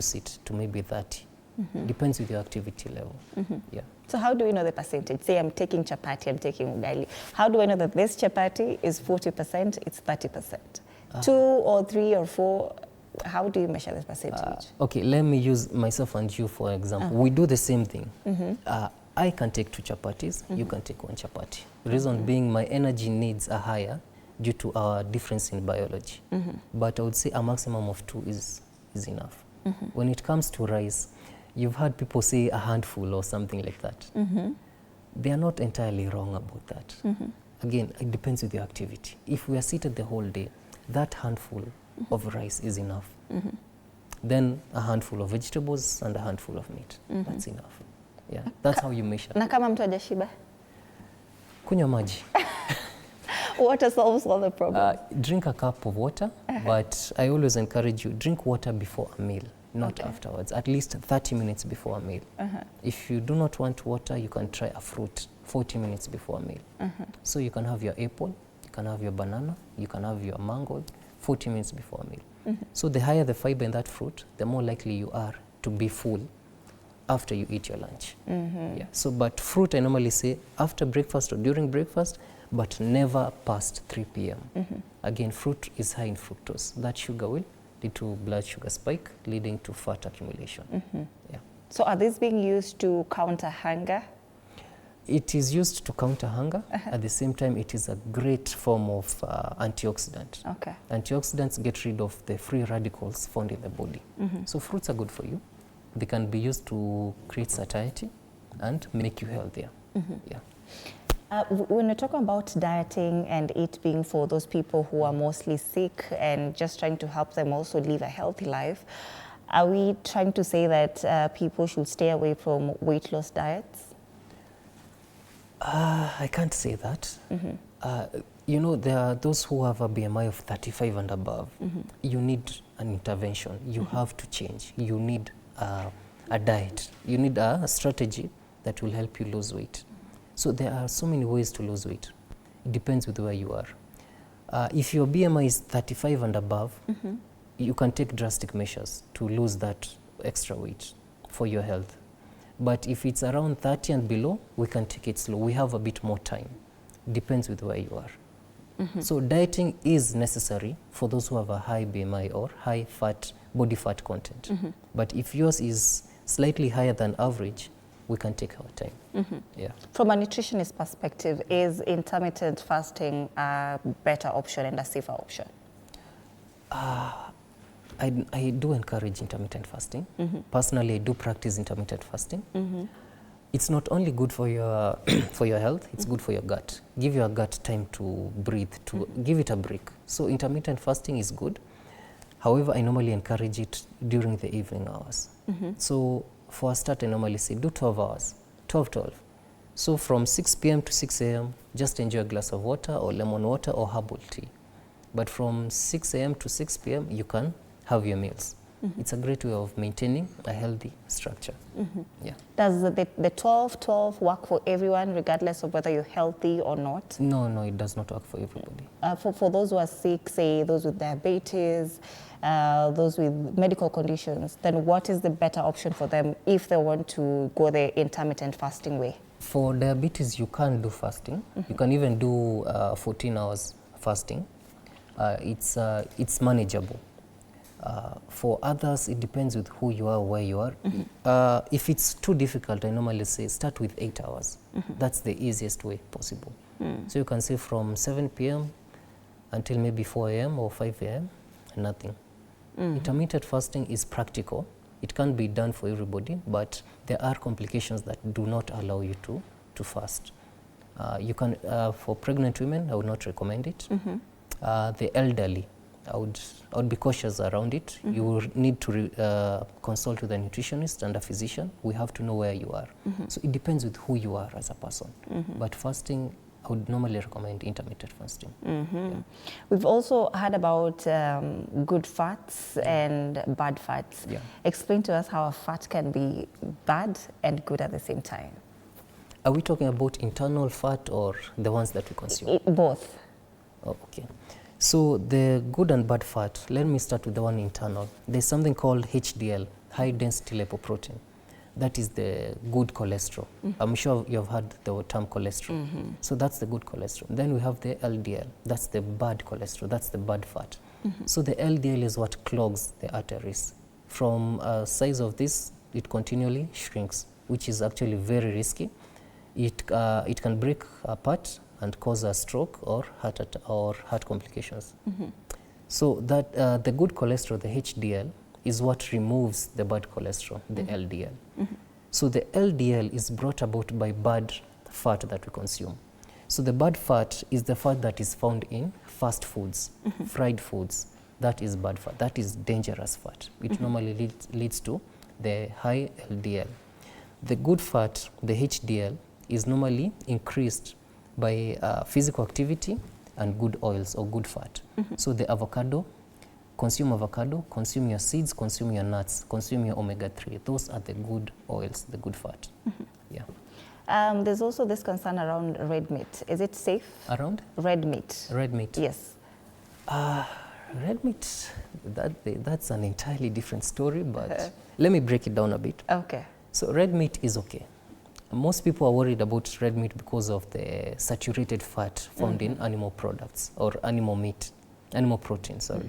it to maybe 30. Depends with your activity level. Yeah. So how do we know the percentage? Say I'm taking chapati, I'm taking ugali. How do I know that this chapati is 40%, it's 30%? 2 or 3 or 4, how do you measure this percentage? Okay, let me use myself and you for example. We do the same thing. I can take 2 chapatis, you can take 1 chapati. Reason being my energy needs are higher due to our difference in biology. But I would say a maximum of 2 is enough. When it comes to rice, you've heard people say a handful or something like that. They are not entirely wrong about that. Again, it depends with your activity. If we are seated the whole day, that handful of rice is enough. Then a handful of vegetables and a handful of meat. That's enough. Yeah, that's how you measure. Na kama mtu hajashiba? Kunywa maji. Water solves all the problems. Drink a cup of water, but I always encourage you, drink water before a meal, not afterwards, at least 30 minutes before a meal. If you do not want water, you can try a fruit 40 minutes before a meal. So you can have your apple, you can have your banana, you can have your mango 40 minutes before a meal. So the higher the fiber in that fruit, the more likely you are to be full after you eat your lunch. Yeah. So, but fruit I normally say after breakfast or during breakfast, but never past 3 p.m. Again, fruit is high in fructose. That sugar will lead to blood sugar spike, leading to fat accumulation. Yeah. So are these being used to counter hunger? It is used to counter hunger. At the same time, it is a great form of antioxidant. Antioxidants get rid of the free radicals found in the body. So fruits are good for you. They can be used to create satiety and make you healthier. Yeah. When we're talking about dieting and it being for those people who are mostly sick and just trying to help them also live a healthy life, are we trying to say that people should stay away from weight loss diets? I can't say that. You know, there are those who have a BMI of 35 and above. You need an intervention. You have to change. You need a diet. You need a strategy that will help you lose weight. So there are so many ways to lose weight. It depends with where you are. If your BMI is 35 and above, you can take drastic measures to lose that extra weight for your health. But if it's around 30 and below, we can take it slow. We have a bit more time. Depends with where you are. So dieting is necessary for those who have a high BMI or high fat, body fat content. But if yours is slightly higher than average, we can take our time. Yeah. From a nutritionist perspective, is intermittent fasting a better option and a safer option? I do encourage intermittent fasting. Personally, I do practice intermittent fasting. It's not only good for your for your health, it's good for your gut. Give your gut time to breathe, to give it a break. So intermittent fasting is good. However, I normally encourage it during the evening hours. So for a start, I normally say do 12 hours, 12. So from 6 p.m. to 6 a.m., just enjoy a glass of water or lemon water or herbal tea. But from 6 a.m. to 6 p.m., you can have your meals. It's a great way of maintaining a healthy structure. Yeah. Does the 12-12 work for everyone, regardless of whether you're healthy or not? No, it does not work for everybody. For those who are sick, say those with diabetes, those with medical conditions, then what is the better option for them if they want to go the intermittent fasting way? For diabetes, you can do fasting. You can even do 14 hours fasting. It's manageable. For others, it depends with who you are, where you are. If it's too difficult, I normally say start with 8 hours. That's the easiest way possible. So you can say from 7 p.m. until maybe 4 a.m. or 5 a.m. nothing. Intermittent fasting is practical. It can be done for everybody, but there are complications that do not allow you to fast. You can, for pregnant women, I would not recommend it. The elderly, I would be cautious around it. You will need to consult with a nutritionist and a physician. We have to know where you are. So it depends with who you are as a person. But fasting, I would normally recommend intermittent fasting. Yeah. We've also heard about good fats and bad fats. Explain to us how a fat can be bad and good at the same time. Are we talking about internal fat or the ones that we consume? Both. Oh, okay. So the good and bad fat, let me start with the one internal. There's something called HDL, high density lipoprotein. That is the good cholesterol. I'm sure you've heard the term cholesterol. So that's the good cholesterol. Then we have the LDL. That's the bad cholesterol. That's the bad fat. So the LDL is what clogs the arteries. From size of this, it continually shrinks, which is actually very risky. It can break apart and cause a stroke or heart complications. So that the good cholesterol, the HDL, is what removes the bad cholesterol, the LDL. So the LDL is brought about by bad fat that we consume. So the bad fat is the fat that is found in fast foods, fried foods. That is bad fat. That is dangerous fat. It normally leads to the high LDL. The good fat, the HDL, is normally increased by physical activity and good oils or good fat. So the avocado, consume your seeds, consume your nuts, consume your omega-3. Those are the good oils, the good fat. Yeah. There's also this concern around red meat. Is it safe? Around? Red meat. Red meat. Yes. Red meat, that's an entirely different story, but let me break it down a bit. Okay. So red meat is okay. Most people are worried about red meat because of the saturated fat found in animal products or animal meat, animal protein, sorry.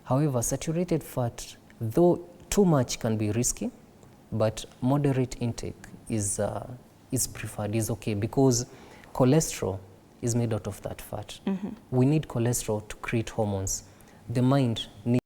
However, saturated fat, though too much can be risky, but moderate intake is preferred, is okay, because cholesterol is made out of that fat. We need cholesterol to create hormones. The mind needs